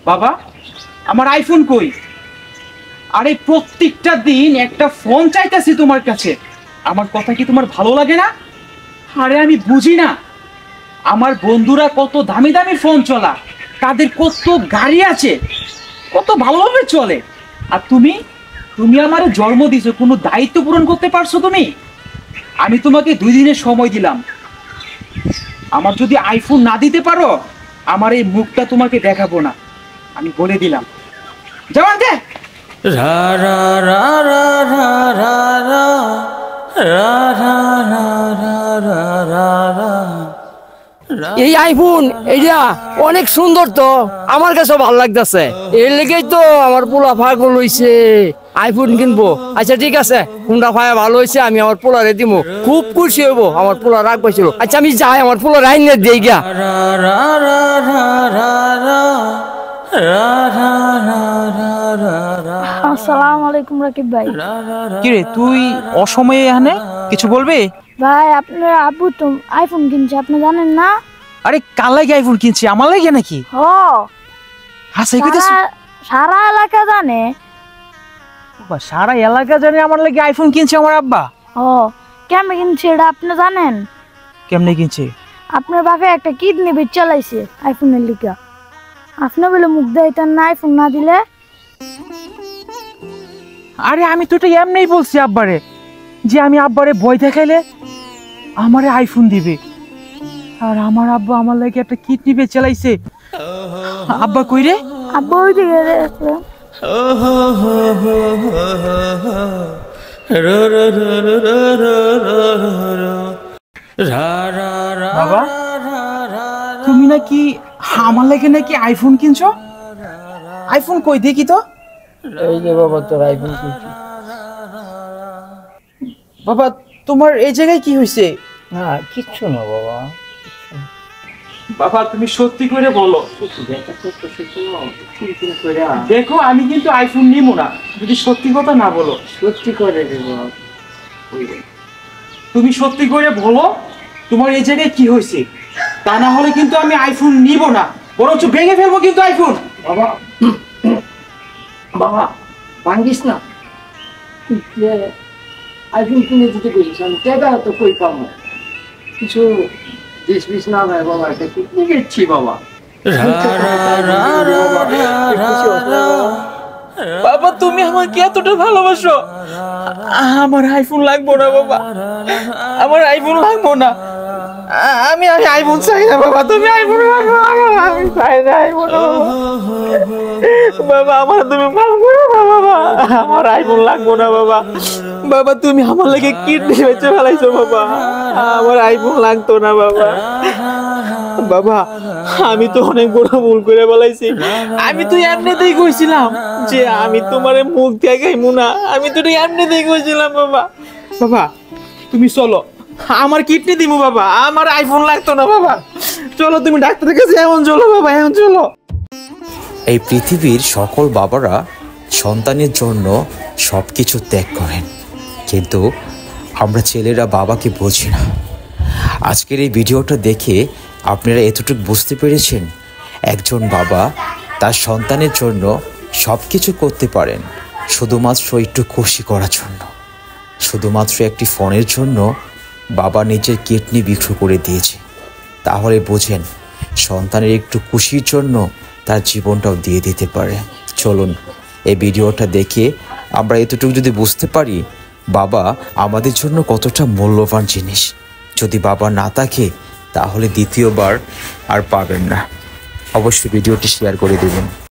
বাবা, আমার আইফোন কই? আরে প্রত্যেকটা দিন একটা ফোন চাইতেছি তোমার কাছে, আমার কথা কি তোমার ভালো লাগে না? আরে আমি বুঝি না, আমার বন্ধুরা কত দামি দামি ফোন চলা, তাদের কত গাড়ি আছে, কত ভালোভাবে চলে, আর তুমি তুমি আমার জন্ম দিয়েছো, কোনো দায়িত্ব পূরণ করতে পারছো তুমি? আমি তোমাকে 2 দিনের সময় দিলাম, আমার যদি আইফোন না দিতে পারো, আমার এই মুখটা তোমাকে দেখাবো না, আমি বলে দিলাম। যেমন দে রা রা রা রা রা রা রা রা রা রা রা রা রা। এই আইফোন এইটা অনেক সুন্দর, তো আমার কাছে ভালো লাগতেছে, এর লেগেই তো আমার পোলা পাগল হইছে, আইফোন কিনবো। আচ্ছা ঠিক আছে, ফোনটা পায়া ভালো হয়েছে, আমি আমার পোলারে দিব, খুব খুশি হইবো, আমার পোলা রাগ পাইছিল। আচ্ছা আমি যাই, আমার পোলা রাইন দিয়ে গিয়া। আসসালামু আলাইকুম রাকিব ভাই। কিরে তুই অসময়ে এখানে কিছু বলবি? ভাই আপনার আব্বু তো আইফোন কিনছে, আপনি জানেন না? আরে কার লাগে আইফোন কিনছি, আমার লাগে নাকি? ও হাসাই কইতাছ? সারা এলাকা জানে। বাবা, সারা এলাকা জানে আমার লাগে আইফোন কিনছে আমার আব্বা? ও কেমনে কিনছে এটা আপনি জানেন? কেমনে কিনছে? আপনার বাপে একটা কিডনি বেচ চালাইছে আইফোনের লিগা, আপনি বলে মুখ দেইতেন না আইফোন না দিলে। আরে আমি তো এটা এমনিই বলছি আব্বারে, যে আমি আব্বারে ভয় দেখাইলে আমারে আইফোন দিবে, আর আমার আব্বা আমার লাগে একটা কিডনি বেচ চালাইছে। আব্বা কই রে? আব্বু ওইদিকে আছে। বাবা, তুমি নাকি আমার লাগে নাকি আইফোন কিনছো? আইফোন কই দেখি তো। এই যে বাবা তোর আইফোন কিনছি। বাবা তোমার এই জায়গায় কি হয়েছে? না কিচ্ছু না বাবা। বাবা তুমি সত্যি করে বলো। দেখো আমি কিন্তু আইফোন নিব না যদি সত্যি কথা না বলো। সত্যি করে দেব। তুমি সত্যি করে বলো তোমার এই জায়গায় কি হয়েছে, তা না হলে কিন্তু আমি আইফোন নিব না, বরঞ্চ ভেঙে ফেলবো কিন্তু আইফোন। বাবা বাবা ভাঙ্গিস না, আইফোন কিনে দিতে কইছিস, আমি টাকা তো কই পাবো, কিছু 20-20 না ভাই বাবা, এটা কিনে গেছি বাবা। বাবা তুমি আমাকে এতটা ভালোবাসো, আমার আইফোন লাগবো না বাবা, আমার আইফোন লাগবো না, আমি আইফোন চাই না বাবা, তুমি আইফোন লাগবো, আমি চাই না আইফোন বাবা, আমার তুমি মাফ করো না বাবা, আমার আইফোন লাগবো না বাবা। বাবা তুমি আমার লাগে কিডনি বেচে ফেলাইছো বাবা, আমার আইফোন লাগতো না বাবা। বাবা আমি তো অনেক বড় ভুল করে বলাইছি, আমি তো এমনিতেই কইছিলাম যে আমি তোমার মুখ দেখাইমু না, আমি তো এমনিতেই কইছিলাম বাবা। বাবা তুমি চলো, আমার কিডনি দিমু বাবা, আমার আইফোন লাগতো না বাবা, চলো তুমি ডাক্তারের কাছে, এখন চলো বাবা, এখন চলো। এই পৃথিবীর সকল বাবারা সন্তানের জন্য সবকিছু ত্যাগ করেন, কিন্তু আমরা ছেলেরা বাবাকে বুঝি না। আজকের এই ভিডিওটা দেখে আপনারা এতটুকু বুঝতে পেরেছেন, একজন বাবা তার সন্তানের জন্য সব কিছু করতে পারেন শুধুমাত্র একটু খুশি করার জন্য। শুধুমাত্র একটি ফোনের জন্য বাবা নিজের কিডনি বিক্রি করে দিয়েছে, তাহলে বোঝেন সন্তানের একটু খুশির জন্য তার জীবনটাও দিয়ে দিতে পারে। চলুন এই ভিডিওটা দেখে আমরা এতটুকু যদি বুঝতে পারি বাবা আমাদের জন্য কতটা মূল্যবান জিনিস। যদি বাবা না থাকে তাহলে দ্বিতীয়বার আর পাবেন না। অবশ্যই ভিডিওটি শেয়ার করে দেবেন।